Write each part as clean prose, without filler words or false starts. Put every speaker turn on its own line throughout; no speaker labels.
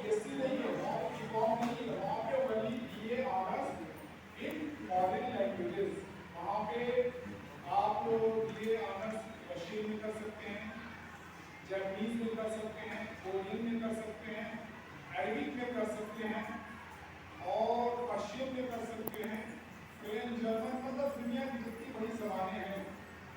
SC नहीं है, वहाँ पे बीकॉम नहीं है, वहाँ पे वही BA honours in foreign languages. वहाँ पे आप बीए ऑनर्स रशियन में कर सकते हैं, जापानीज में कर सकते हैं, कोरियन में कर सकते हैं, अरबिक में कर सकते हैं और पर्शियन में कर सकते हैं, फ्रेंच, जर्मन, मतलब दुनिया की जितनी बड़ी जबानें हैं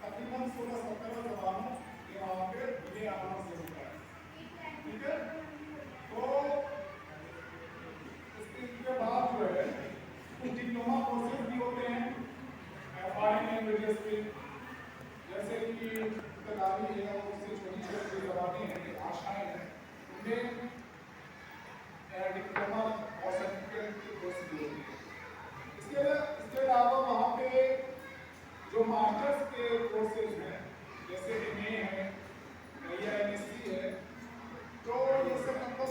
तकरीबन 16-17 जबानों के वहाँ पे बीए ऑनर्स से होता है। ठीक है, तो इसके बाद जो है कुछ डिप्लोमा कोर्सेज भी होते हैं फॉरेन लैंग्वेजेस पे, जैसे कि तगाली है, उससे छोटी छोटी जबानें हैं, भाषाएं हैं, उनमें डिप्लोमा और सर्टिफिकेट के कोर्स भी होते हैं। इसके अलावा वहाँ पे जो मास्टर्स के कोर्सेज हैं जैसे एमए है या एमएससी है, तो ये सब मतलब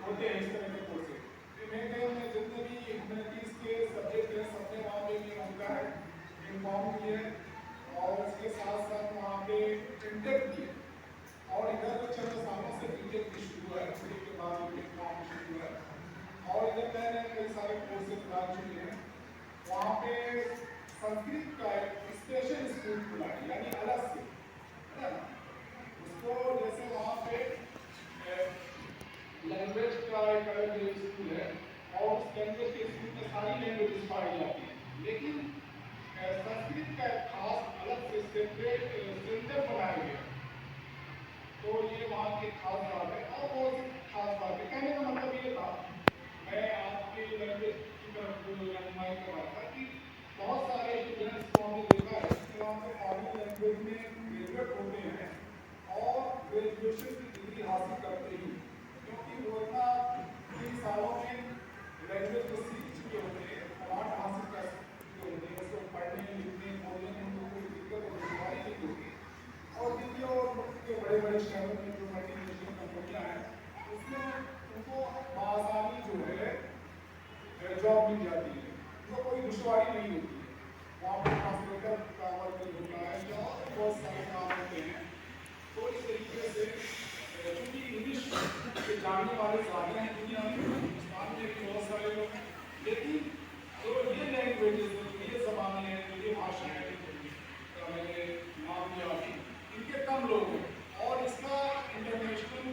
होते हैं इस तरह के कोर्सेज। एमए में जितने भी ह्यूमैनिटीज के सब्जेक्ट हैं सबने वहाँ पे भी उनका है इन्फॉर्म किया है, और उसके साथ साथ वहाँ पे इंटेक भी है, और इधर चंद सालों से बीटेक भी शुरू है, बीटेक के बाद बीटेक फॉर्म शुरू है, और इधर नए नए कई सारे कोर्सेज बना चुके हैं। वहाँ पे संस्कृत का एक स्पेशल स्कूल खुला है, यानी अलग से, है ना, उसको जैसे वहाँ पे लैंग्वेज का एक अलग स्कूल है और उस लैंग्वेज के स्कूल में सारी लैंग्वेजेस पढ़ाई जाती हैं, लेकिन संस्कृत का एक खास अलग से सेपरेट सेंटर बनाया गया, तो ये वहाँ की खास बात है। और बहुत खास बात है, कहने का मतलब ये था, मैं आपके लैंग्वेज की तरफ रहनुमाई कर रहा था कि बहुत सारे स्टूडेंट्स को हमने देखा है कि वहाँ पे फॉरेन लैंग्वेज में ग्रेजुएट होते हैं और ग्रेजुएशन की डिग्री हासिल करते ही, क्योंकि वो इतना 3 सालों में लैंग्वेज को सीख चुके होते हैं, कमांड हासिल कर चुके होते हैं, उसको पढ़ने लिखने बोलने में उनको कोई दिक्कत और दुश्वारी नहीं होती। और दिल्ली और के बड़े बड़े शहरों में जो मल्टीनेशनल कंपनियाँ हैं उसमें उनको आसानी जो है जॉब मिल जाती है, उनको कोई दुश्वारी नहीं होती है। वहाँ पर ट्रांसलेटर का वर्क होता है या और बहुत सारे काम होते हैं। तो इस तरीके से क्योंकि इंग्लिश के जानने वाले ज़्यादा हैं दुनिया में, हिंदुस्तान में भी बहुत सारे लोग हैं, लेकिन जो ये लैंग्वेजेस हैं, जो ये ज़बानें हैं, जो ये भाषाएँ हैं, मैंने नाम लिया अभी, इनके कम लोग हैं, और इसका इंटरनेशनल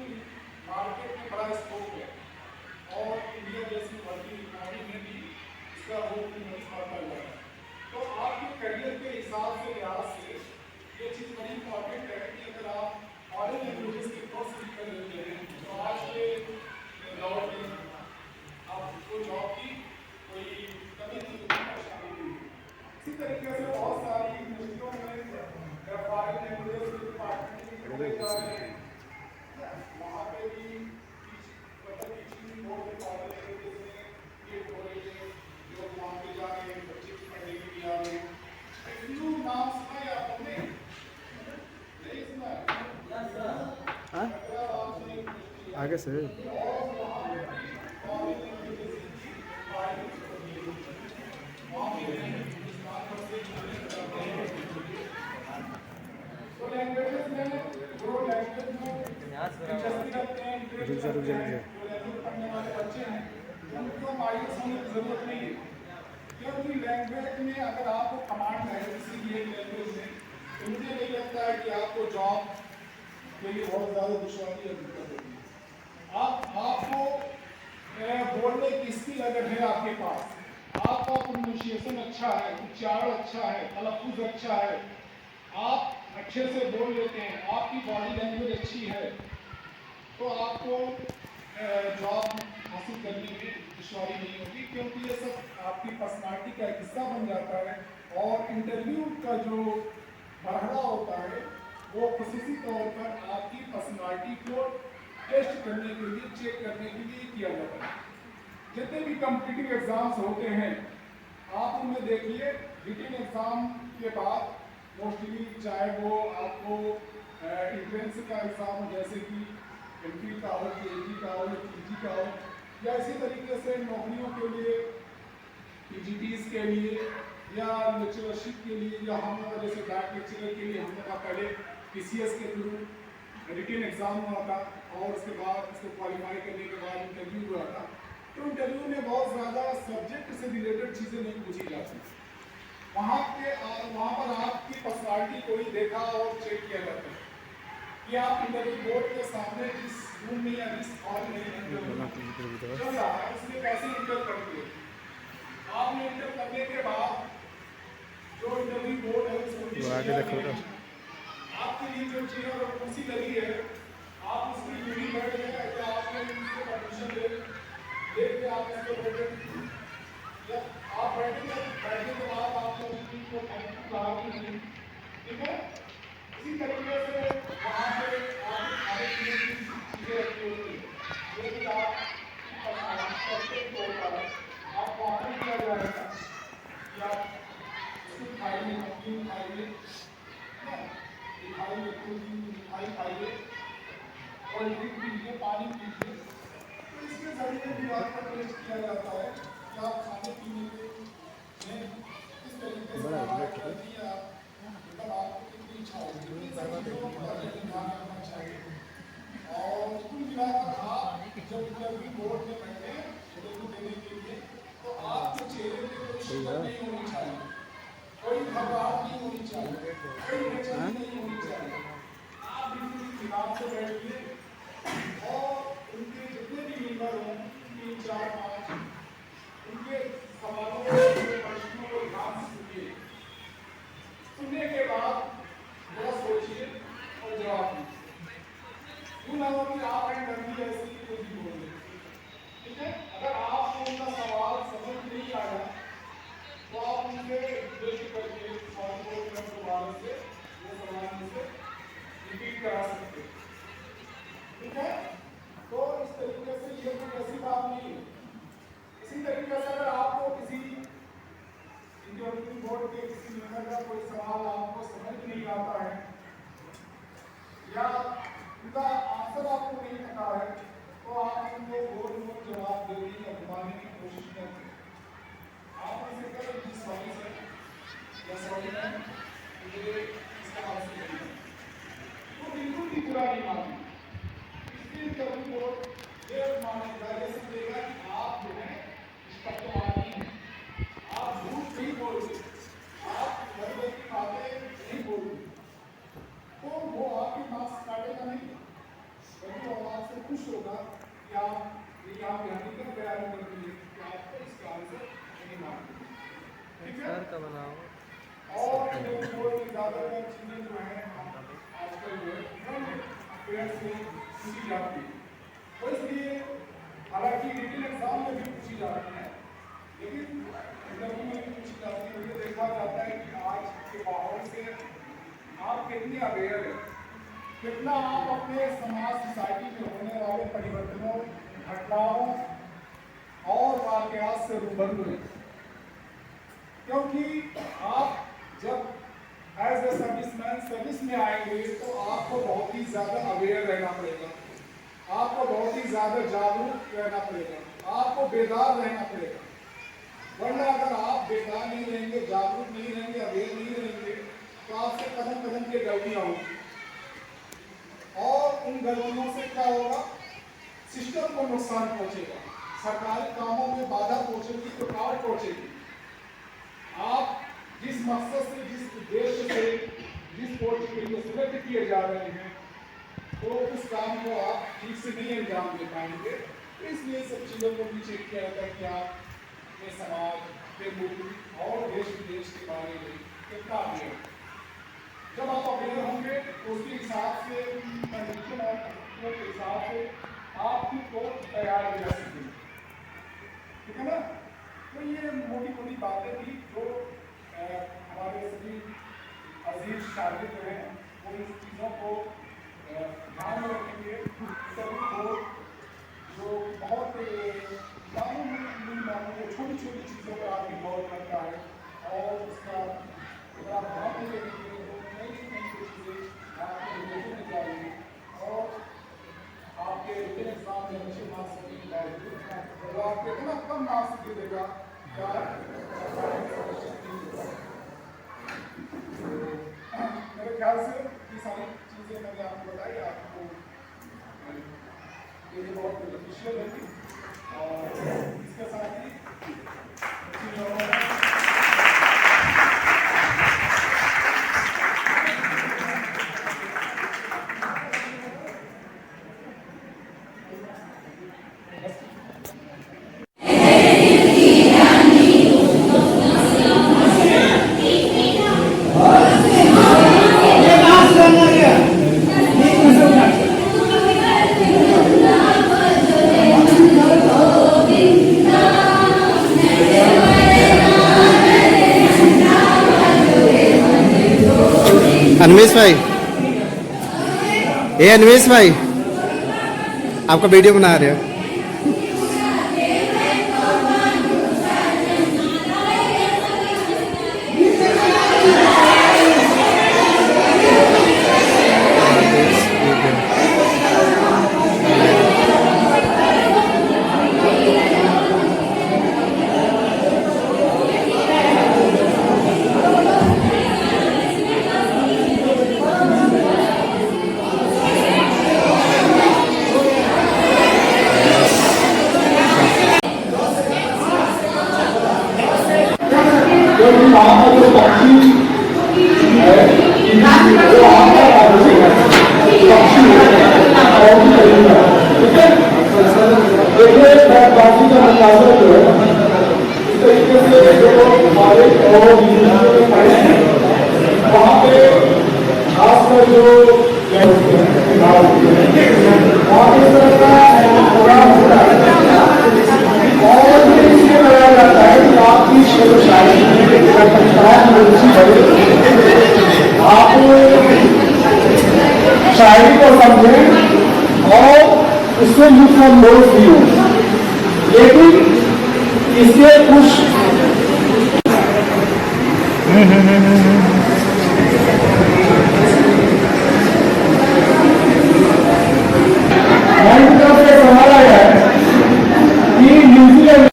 मार्केट में बड़ा स्कोप है, और इंडिया जैसी वर्किंग इकोनॉमी में भी इसका बहुत बढ़ता हुआ है। तो आपके करियर के हिसाब से लिहाज से ये चीज़ बड़ी इंपॉर्टेंट है कि अगर आप फॉरेन लैंग्वेजेस के कोर्स भी कर लेते हैं तो आज के दौर में आपको जॉब की कोई कमी नहीं होगी, परेशानी नहीं होगी। इसी तरीके से बहुत सारी यूनिवर्सिटियों में फॉरेन लैंग्वेजेस के डिपार्टमेंट भी खोले जा रहे हैं, वहाँ पे भी टीचिंग बोर्ड के फॉरेन लैंग्वेजेस में ये खोले जो वहाँ पे जा रहे हैं, बच्चे पढ़ने के लिए आ रहे हैं। नाम सुना है आपने? नहीं सुना है?
आगे से रुक जा
पढ़ने वाले बच्चे हैं उनको मायूस होने की जरूरत नहीं है, क्योंकि लैंग्वेज में अगर आपको कमांड है किसी भी एक लैंग्वेज में, तो मुझे नहीं लगता है कि आपको जॉब के लिए बहुत ज़्यादा दुश्वारी या दिक्कत होगी। आपको बोलने की स्किल अगर है आपके पास, आपका प्रोनाउंसिएशन अच्छा है, उच्चारण अच्छा है, तलफ़ुज़ अच्छा है, आप अच्छे से बोल लेते हैं, आपकी बॉडी लैंग्वेज अच्छी है, तो आपको जॉब हासिल करने में दुश्वारी नहीं होगी, क्योंकि ये सब आपकी पर्सनालिटी का एक हिस्सा बन जाता है। और इंटरव्यू का जो मरहला होता है वो खुसूसी तौर पर आपकी पर्सनालिटी को टेस्ट करने के लिए, चेक करने के लिए किया जाता है। जितने भी कॉम्पिटिटिव एग्जाम्स होते हैं आप उनमें देखिए, रिटन एग्जाम के बाद मोस्टली चाहे वो आपको एंट्रेंस का एग्जाम हो, जैसे कि एमफिल का हो, पीएचडी का हो या पीजी का हो, या इसी तरीके से नौकरियों के लिए पीजीटीज के लिए या लेक्चरशिप के लिए, या हम जैसे डायरेक्ट लेक्चरर के लिए हमने कहा पहले पीसीएस के थ्रू रिटन एग्ज़ाम हुआ था और उसके बाद उसको क्वालिफाई करने के बाद इंटरव्यू हुआ था। तो इंटरव्यू में बहुत ज़्यादा सब्जेक्ट से रिलेटेड चीज़ें नहीं पूछी जाती। वहाँ पर आपकी पर्सनालिटी को ही देखा और चेक किया जाता है कि आप इंटरव्यू बोर्ड के सामने जिस रूम में या जिस हॉल में चल रहा है उसमें कैसे इंटर करते हो। आपने इंटर करने के बाद जो इंटरव्यू बोर्ड है उसको
आगे देखो तो
आपके लिए जो चेयर और कुर्सी लगी है आप उसकी ड्यूटी बैठ गए या आपने उसको परमिशन लेके आप इसको बैठे या आप बैठने के बाद आप लोग को थैंक यू कहा कि नहीं, ठीक है। इसी तरीके से वहाँ पे आप खाने पीने की चीज़ें रखी होती है जो कि आप सबके तौर पर आपको ऑफर किया जाएगा कि आप इसको खाइए नमकीन खाइए मिठाई मिठाई खाइए और ड्रिंक पीजिए पानी पीजिए। तो इसके जरिए दीवार पर टेस्ट किया जाता है कि आप खाने पीने के में किस तरीके से आहार करती है मतलब आपको कितनी इच्छा होगी कितनी चीज़ों पर ध्यान रखना चाहिए। और कुल मिलाकर आप जब इंटरव्यू बोर्ड में बैठे इंटरव्यू देने के लिए तो आपके चेहरे पे कोई शिकन नहीं होनी चाहिए, कोई घबराहट नहीं होनी चाहिए, कोई बेचैनी नहीं होनी चाहिए। आप बिल्कुल इत्मीनान से बैठिए और उनके जितने भी मेंबर हों 3 4 5 उनके सवालों उनके प्रश्नों को ध्यान से सुनिए। सुनने के बाद थोड़ा सोचिए और जवाब दीजिए। यूँ ना हो कि आप एंड करनी ऐसी ही कुछ भी बोल दें, ठीक है। अगर आपको उनका सवाल समझ नहीं आया तो आप उनसे रिक्वेस्ट करके सवाल को दोबारा से वो सवाल उनसे रिपीट करा सकते हैं, ठीक है। तो इस तरीके से ये कोई ऐसी बात नहीं है। इसी तरीके से अगर आपको किसी इंटरव्यू बोर्ड के किसी मेंबर का कोई सवाल आपको समझ नहीं आता है या उनका आंसर आपको नहीं पता है तो आप उनको गोल मोल जवाब देने या घुमाने की कोशिश न करें। आप उनसे कहें कि सॉरी सर या सॉरी मैम मुझे इसका आंसर नहीं है, तो बिल्कुल भी बुरा नहीं माने। इसलिए इंटरव्यू बोर्ड ये मानेगा ये समझेगा कि आप जो है निष्पक्षपाती हैं, आप झूठ नहीं बोलते, आप घर घर की बातें नहीं बोलते, तो वो आपके मार्क्स काटेगा नहीं बल्कि वो आपसे खुश होगा कि आप ये आप यहाँ निकल गया कर दिए कि आपको इसका आंसर नहीं मालूम, ठीक है। और ज़्यादातर चीज़ें जो हैं आजकल जो है पेरेंट्स से पूछी जाती है, तो इसलिए हालांकि रिटन एग्जाम में भी पूछी जाती है लेकिन इंटरव्यू में भी पूछी जाती है। ये देखा जाता है कि आज के माहौल से आप कितने अवेयर हैं, कितना आप अपने समाज सोसाइटी में होने वाले परिवर्तनों घटनाओं और वाकयात से रूबरू हैं। क्योंकि आप जब एज ए सर्विसमैन सर्विस में आएंगे तो आपको बहुत ही ज़्यादा अवेयर रहना पड़ेगा, आपको बहुत ही ज़्यादा जागरूक रहना पड़ेगा, आपको बेदार रहना पड़ेगा। वरना अगर आप बेदार नहीं रहेंगे, जागरूक नहीं रहेंगे, अवेयर नहीं रहेंगे तो आपसे कदम कदम के गलतियाँ होंगी और उन गलतियों से क्या होगा, सिस्टम को नुकसान पहुंचेगा, सरकारी कामों में बाधा पहुंचेगी, रुकावट पहुंचेगी। आप जिस मकसद से जिस उद्देश्य से जिस पोस्ट के लिए सिलेक्ट किए जा रहे हैं तो उस काम को आप ठीक से नहीं अंजाम दे पाएंगे। तो इसलिए सब चीज़ों को भी चेक किया जाता है कि आप अपने समाज, अपने मुल्क और देश विदेश के बारे में कितना अवेयर। जब आप अवेयर होंगे तो उसके हिसाब से कंडीशन और परिस्थितियों के हिसाब से आपकी पोस्ट तैयार हो जा सकेगी, ठीक है ना। तो ये मोटी मोटी बातें थी जो हमारे सभी अजीज शागिर्द जो हैं वो इन चीज़ों को ध्यान में रखेंगे। सभी को जो बहुत मामूली छोटी छोटी चीज़ों पर आपकी गौर करता है और उसका अगर आप ध्यान नहीं रखेंगे तो नई नई चीज़ें आपके लोगों में जाएंगी और आपके रिटन एग्जाम में अच्छे मार्क्स के बावजूद तो आपको इतना कम मार्क्स दे देगा क्या मेरे ख्याल से ये सारी चीज़ें मैंने आपको बताई, आपको बेनिफिशियल होगी और इसके साथ ही
अन्वेश भाई, ये अन्वेश भाई आपका वीडियो बना रहे हो।
क्योंकि वहाँ पर जो पक्षी है वो आता है पक्षी ठीक है। देखिए बाकी का मंत्रालय जो है इस तरीके से जो हमारे और वहाँ पे खासकर जो वहाँ पे इस तरह का प्रोग्राम होता है और इसलिए लगाया जाता है कि आपकी शेर शायरी में रुचि बढ़े, आप शायरी को समझें और उससे मुख्य नोट भी हो, लेकिन इसके कुछ सवाल आया है कि न्यूजीलैंड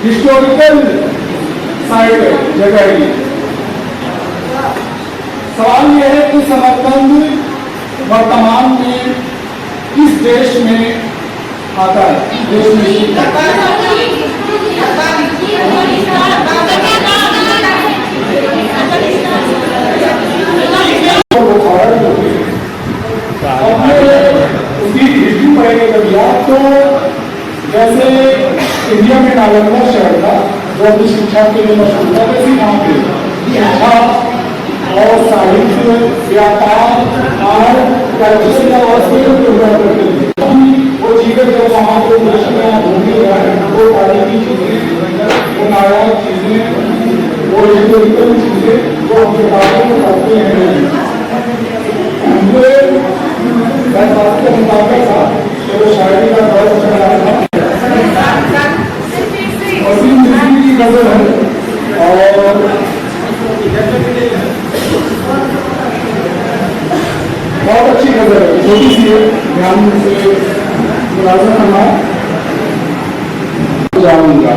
हिस्टोरिकल साइट है जगह की। सवाल यह है कि समरकंद वर्तमान में किस देश में आता है? देश में उसकी हिस्ट्री पढ़ेंगे कभी आप तो जैसे इंडिया में नालंदा शहर था जो अपनी शिक्षा के लिए मशहूर था, वैसे यहाँ पे शिक्षा और साहित्य, व्यापार, आर्ट, कल्चर का करते थे। वो चीजें जो वहाँ पे भूमि वो तारीखी चीजें, वो नायाब चीजें, वो हिस्टोरिकल चीजें वो हम किताबों में पढ़ते हैं। मैं बात के मुताबिक था तो शायरी का दौर चल रहा था की नजर है और बहुत अच्छी नजर है, छोटी सी है, ध्यान से मुलाजा करना जाऊंगा।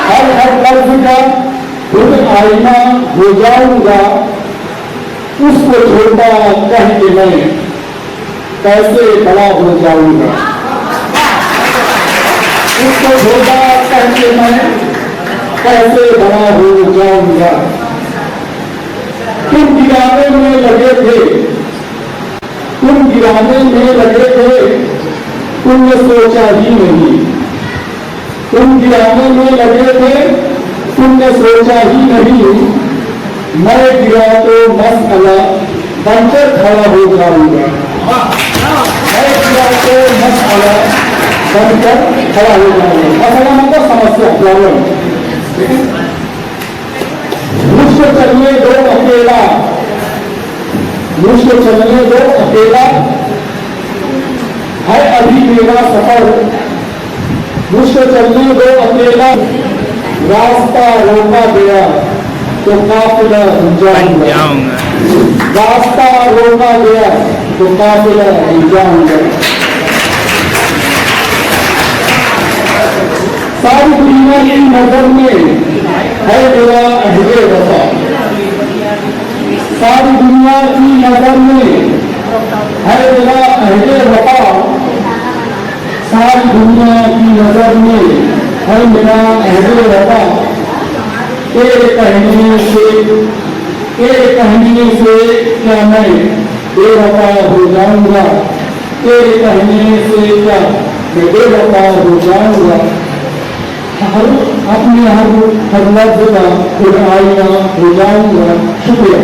हर लफ्ज का खुद आईना हो जाऊंगा, उसको छोटा कह के मैं कैसे बड़ा हो जाऊंगा, उसको छोटा कह के मैं कैसे बड़ा हो जाऊंगा। तुम गिराने में लगे थे, तुम गिराने में लगे थे, तुमने सोचा ही नहीं, तुम गिराने में लगे थे, तुमने सोचा ही नहीं, मैं गिरा तो मसला बनकर खड़ा हो जाऊंगा, मैं गिरा तो मसला बनकर खड़ा हो जाऊंगा। मसला मतलब समस्या, प्रॉब्लम। मुझको चलने दो अकेला, मुझको चलने दो अकेला, है अभी मेरा सफर, मुझको चलने दो अकेला, रास्ता रोका गया तो काफिला जाऊंगा, रास्ता रोका गया तो काफिला जाऊंगा।
सारी दुनिया की नजर में है मेरा अहले वफा, सारी दुनिया की नजर में है मेरा अहले वफा, सारी दुनिया की नजर में है मेरा अहले वफा। तेरे कहने से क्या मैं बेवफा हो जाऊंगा, तेरे कहने से क्या मैं बेवफा हो जाऊंगा। अपने हर लफ्ज का खुद आईना हो जाऊंगा। शुक्रिया।